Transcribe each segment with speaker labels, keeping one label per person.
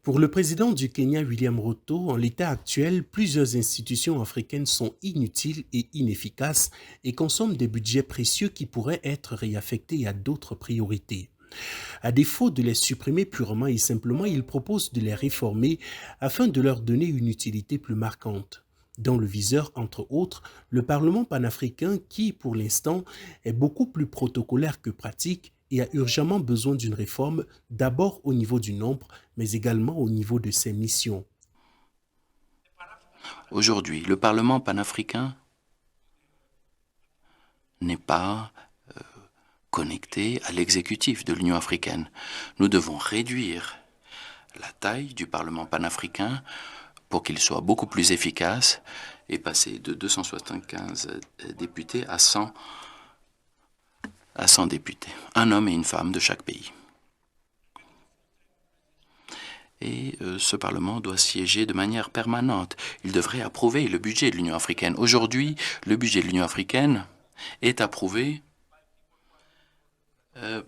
Speaker 1: Pour le président du Kenya, William Ruto, en l'état actuel, plusieurs institutions africaines sont inutiles et inefficaces et consomment des budgets précieux qui pourraient être réaffectés à d'autres priorités. À défaut de les supprimer purement et simplement, il propose de les réformer afin de leur donner une utilité plus marquante. Dans le viseur, entre autres, le Parlement panafricain qui, pour l'instant, est beaucoup plus protocolaire que pratique et a urgemment besoin d'une réforme, d'abord au niveau du nombre, mais également au niveau de ses missions.
Speaker 2: Aujourd'hui, le Parlement panafricain n'est pas connecté à l'exécutif de l'Union africaine. Nous devons réduire la taille du Parlement panafricain pour qu'il soit beaucoup plus efficace et passer de 275 députés à 100 députés, un homme et une femme de chaque pays. Et ce Parlement doit siéger de manière permanente. Il devrait approuver le budget de l'Union africaine. Aujourd'hui, le budget de l'Union africaine est approuvé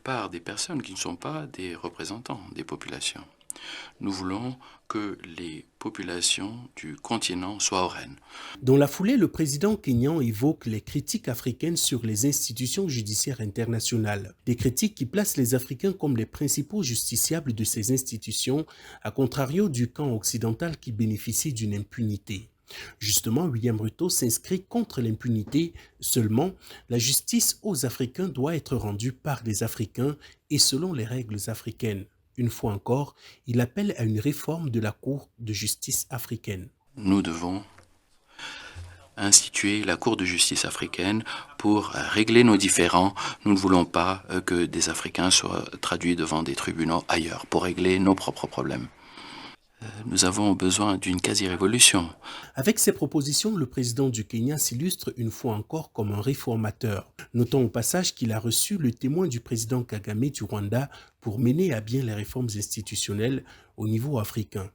Speaker 2: par des personnes qui ne sont pas des représentants des populations. Nous voulons que les populations du continent soient au règne.
Speaker 1: Dans la foulée, le président kényan évoque les critiques africaines sur les institutions judiciaires internationales. Des critiques qui placent les Africains comme les principaux justiciables de ces institutions, à contrario du camp occidental qui bénéficie d'une impunité. Justement, William Ruto s'inscrit contre l'impunité. Seulement, la justice aux Africains doit être rendue par des Africains et selon les règles africaines. Une fois encore, il appelle à une réforme de la Cour de justice africaine.
Speaker 2: Nous devons instituer la Cour de justice africaine pour régler nos différends. Nous ne voulons pas que des Africains soient traduits devant des tribunaux ailleurs pour régler nos propres problèmes. Nous avons besoin d'une quasi-révolution.
Speaker 1: Avec ces propositions, le président du Kenya s'illustre une fois encore comme un réformateur. Notons au passage qu'il a reçu le témoin du président Kagame du Rwanda pour mener à bien les réformes institutionnelles au niveau africain.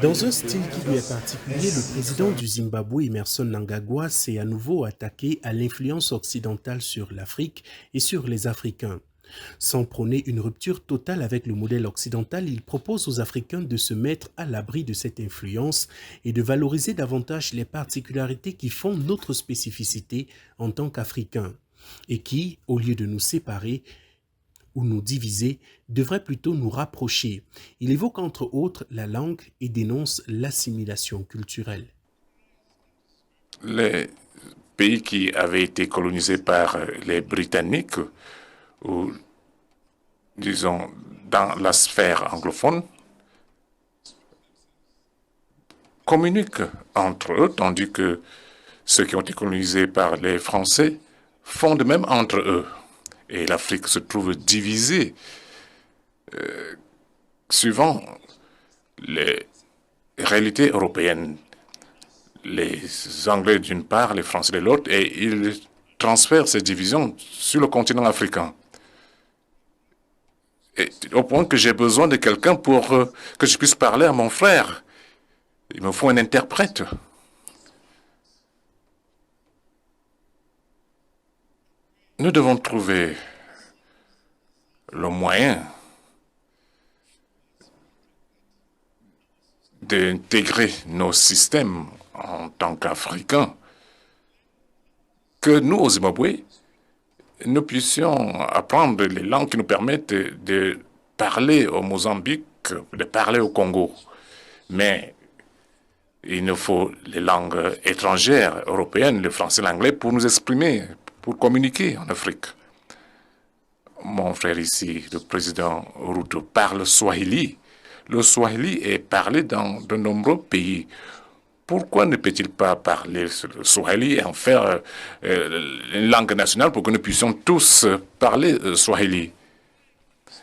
Speaker 1: Dans un style qui lui est particulier, le président du Zimbabwe, Emmerson Mnangagwa, s'est à nouveau attaqué à l'influence occidentale sur l'Afrique et sur les Africains. Sans prôner une rupture totale avec le modèle occidental, il propose aux Africains de se mettre à l'abri de cette influence et de valoriser davantage les particularités qui font notre spécificité en tant qu'Africains et qui, au lieu de nous séparer ou nous diviser, devraient plutôt nous rapprocher. Il évoque entre autres la langue et dénonce l'assimilation culturelle.
Speaker 3: Les pays qui avaient été colonisés par les Britanniques, ou disons dans la sphère anglophone, communiquent entre eux, tandis que ceux qui ont été colonisés par les Français font de même entre eux. Et l'Afrique se trouve divisée suivant les réalités européennes. Les Anglais d'une part, les Français de l'autre, et ils transfèrent ces divisions sur le continent africain. Et au point que j'ai besoin de quelqu'un pour que je puisse parler à mon frère. Il me faut un interprète. Nous devons trouver le moyen d'intégrer nos systèmes en tant qu'Africains, que nous, au Zimbabwe, nous puissions apprendre les langues qui nous permettent de parler au Mozambique, de parler au Congo. Mais il nous faut les langues étrangères, européennes, le français, l'anglais, pour nous exprimer, pour communiquer en Afrique. Mon frère ici, le président Ruto, parle Swahili. Le Swahili est parlé dans de nombreux pays. Pourquoi ne peut-il pas parler le Swahili et en faire une langue nationale pour que nous puissions tous parler Swahili?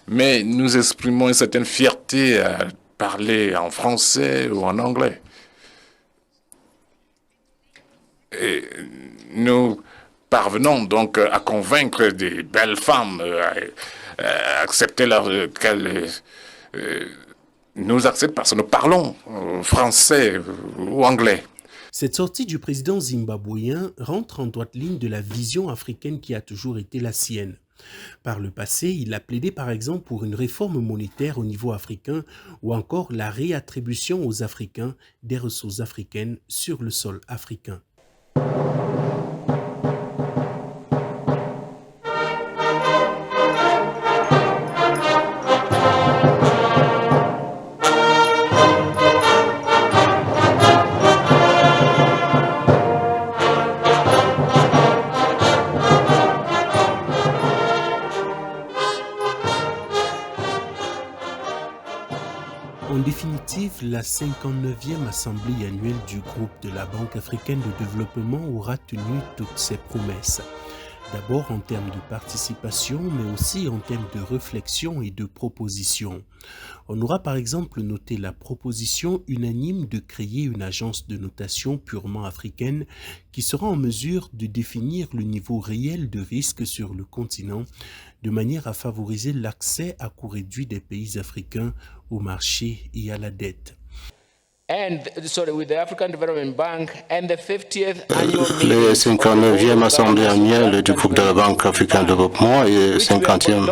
Speaker 3: Mais nous exprimons une certaine fierté à parler en français ou en anglais. Et nous parvenons donc à convaincre des belles femmes à accepter qu'elles nous acceptent parce que nous parlons français ou anglais.
Speaker 1: Cette sortie du président zimbabwéen rentre en droite ligne de la vision africaine qui a toujours été la sienne. Par le passé, il a plaidé par exemple pour une réforme monétaire au niveau africain ou encore la réattribution aux Africains des ressources africaines sur le sol africain. En définitive, la 59e assemblée annuelle du groupe de la Banque africaine de développement aura tenu toutes ses promesses. D'abord en termes de participation, mais aussi en termes de réflexion et de proposition. On aura par exemple noté la proposition unanime de créer une agence de notation purement africaine qui sera en mesure de définir le niveau réel de risque sur le continent de manière à favoriser l'accès à coût réduit des pays africains au marché et à la dette.
Speaker 4: Les
Speaker 5: 59e assemblée annuelle du groupe de la Banque africaine de développement et 50e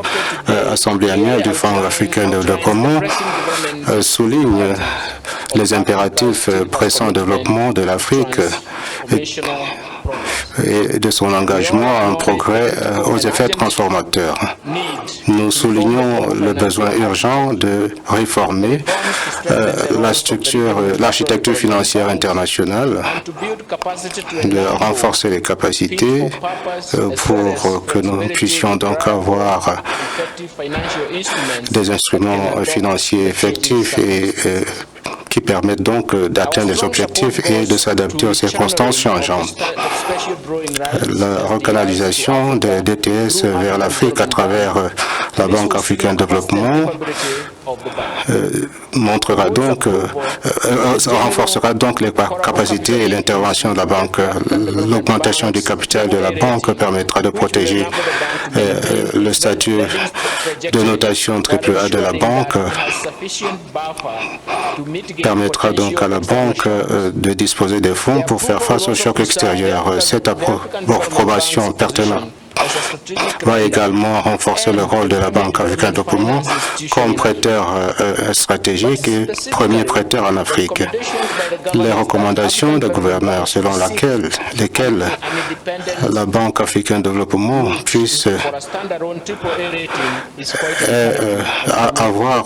Speaker 5: assemblée annuelle du Fonds africain de développement soulignent les impératifs pressants de développement de l'Afrique et de son engagement à un progrès aux effets transformateurs. Nous soulignons le besoin urgent de réformer l'architecture financière internationale, de renforcer les capacités pour que nous puissions donc avoir des instruments financiers effectifs et qui permettent donc d'atteindre les objectifs et de s'adapter aux circonstances changeantes. La recanalisation des DTS vers l'Afrique à travers la Banque africaine de développement renforcera donc les capacités et l'intervention de la banque. L'augmentation du capital de la banque permettra de protéger le statut de notation AAA de la banque, permettra donc à la banque de disposer des fonds pour faire face aux chocs extérieurs. Cette approbation pertinente va également renforcer le rôle de la Banque africaine de développement comme prêteur stratégique et premier prêteur en Afrique. Les recommandations des gouverneurs selon lesquelles la Banque africaine de développement puisse avoir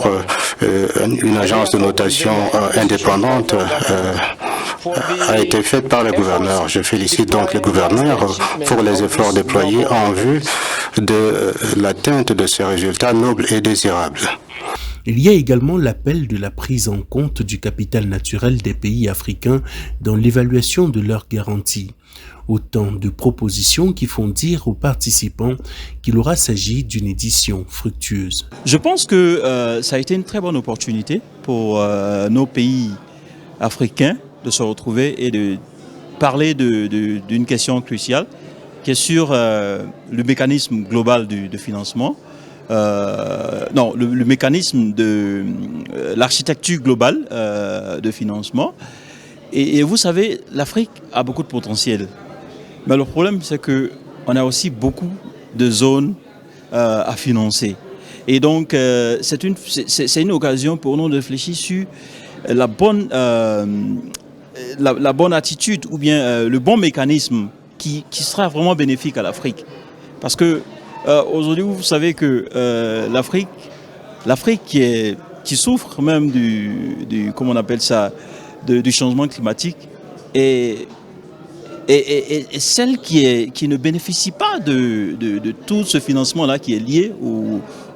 Speaker 5: une agence de notation indépendante a été faite par les gouverneurs. Je félicite donc les gouverneurs pour les efforts déployés en vue de l'atteinte de ces résultats nobles et désirables.
Speaker 1: Il y a également l'appel de la prise en compte du capital naturel des pays africains dans l'évaluation de leurs garanties. Autant de propositions qui font dire aux participants qu'il aura s'agi d'une édition fructueuse.
Speaker 6: Je pense que ça a été une très bonne opportunité pour nos pays africains de se retrouver et de parler d'une question cruciale qui est sur le mécanisme global de financement. Le mécanisme de l'architecture globale de financement. Et vous savez, l'Afrique a beaucoup de potentiel. Mais le problème, c'est qu'on a aussi beaucoup de zones à financer. Et donc, c'est une occasion pour nous de réfléchir sur la bonne attitude ou bien le bon mécanisme qui sera vraiment bénéfique à l'Afrique. Parce que aujourd'hui, vous savez que l'Afrique qui souffre même du comment on appelle ça, du changement climatique et celle qui ne bénéficie pas de tout ce financement-là qui est lié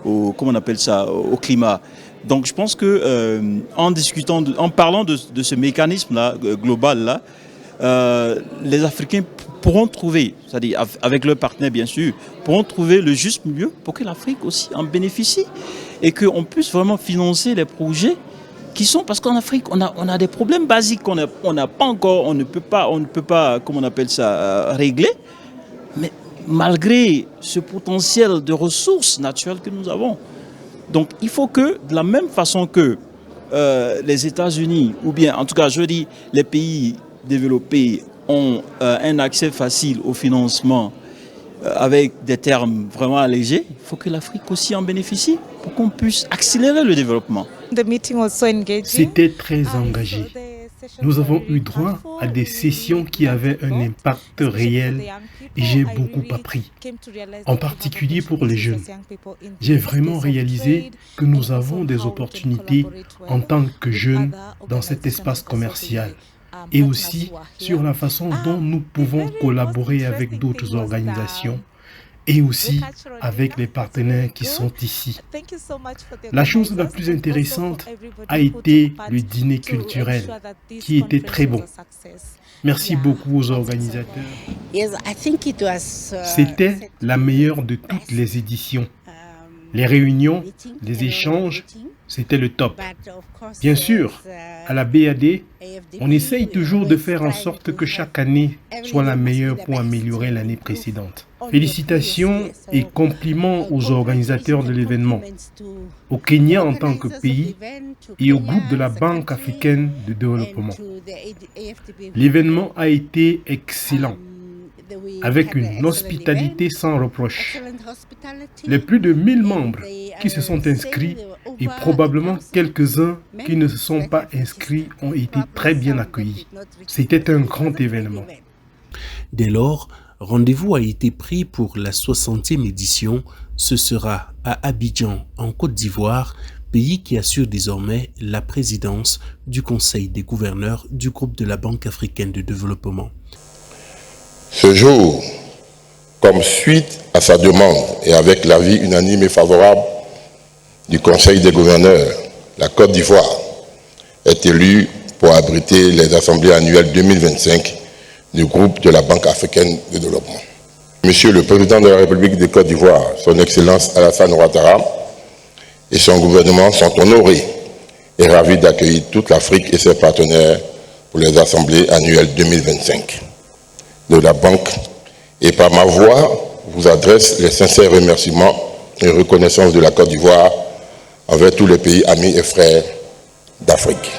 Speaker 6: au comment on appelle ça, au climat. Donc je pense que en parlant de ce mécanisme-là global-là, les Africains pourront trouver, c'est-à-dire avec leurs partenaires bien sûr, pourront trouver le juste milieu pour que l'Afrique aussi en bénéficie et qu'on puisse vraiment financer les projets qui sont, parce qu'en Afrique on a des problèmes basiques qu'on n'a pas encore, on ne peut pas, comment on appelle ça, régler, mais malgré ce potentiel de ressources naturelles que nous avons. Donc il faut que, de la même façon que les États-Unis, ou bien en tout cas je dis les pays développés ont un accès facile au financement avec des termes vraiment allégés, il faut que l'Afrique aussi en bénéficie pour qu'on puisse accélérer le développement.
Speaker 1: C'était très engagé. Nous avons eu droit à des sessions qui avaient un impact réel et j'ai beaucoup appris, en particulier pour les jeunes. J'ai vraiment réalisé que nous avons des opportunités en tant que jeunes dans cet espace commercial et aussi sur la façon dont nous pouvons collaborer avec d'autres organisations et aussi avec les partenaires qui sont ici. La chose la plus intéressante a été le dîner culturel, qui était très bon. Merci beaucoup aux organisateurs. C'était la meilleure de toutes les éditions. Les réunions, les échanges, c'était le top. Bien sûr, à la BAD, on essaye toujours de faire en sorte que chaque année soit la meilleure pour améliorer l'année précédente. Félicitations et compliments aux organisateurs de l'événement, au Kenya en tant que pays et au groupe de la Banque africaine de développement. L'événement a été excellent, avec une hospitalité sans reproche. Les plus de 1000 membres qui se sont inscrits et probablement quelques-uns qui ne se sont pas inscrits ont été très bien accueillis. C'était un grand événement.
Speaker 4: Dès lors, rendez-vous a été pris pour la 60e édition. Ce sera à Abidjan, en Côte d'Ivoire, pays qui assure désormais la présidence du Conseil des gouverneurs du groupe de la Banque africaine de développement.
Speaker 7: Ce jour, comme suite à sa demande et avec l'avis unanime et favorable du Conseil des gouverneurs, la Côte d'Ivoire est élue pour abriter les assemblées annuelles 2025 du groupe de la Banque africaine de développement. Monsieur le Président de la République de Côte d'Ivoire, son Excellence Alassane Ouattara et son gouvernement sont honorés et ravis d'accueillir toute l'Afrique et ses partenaires pour les assemblées annuelles 2025 de la Banque, et par ma voix vous adresse les sincères remerciements et reconnaissance de la Côte d'Ivoire envers tous les pays amis et frères d'Afrique.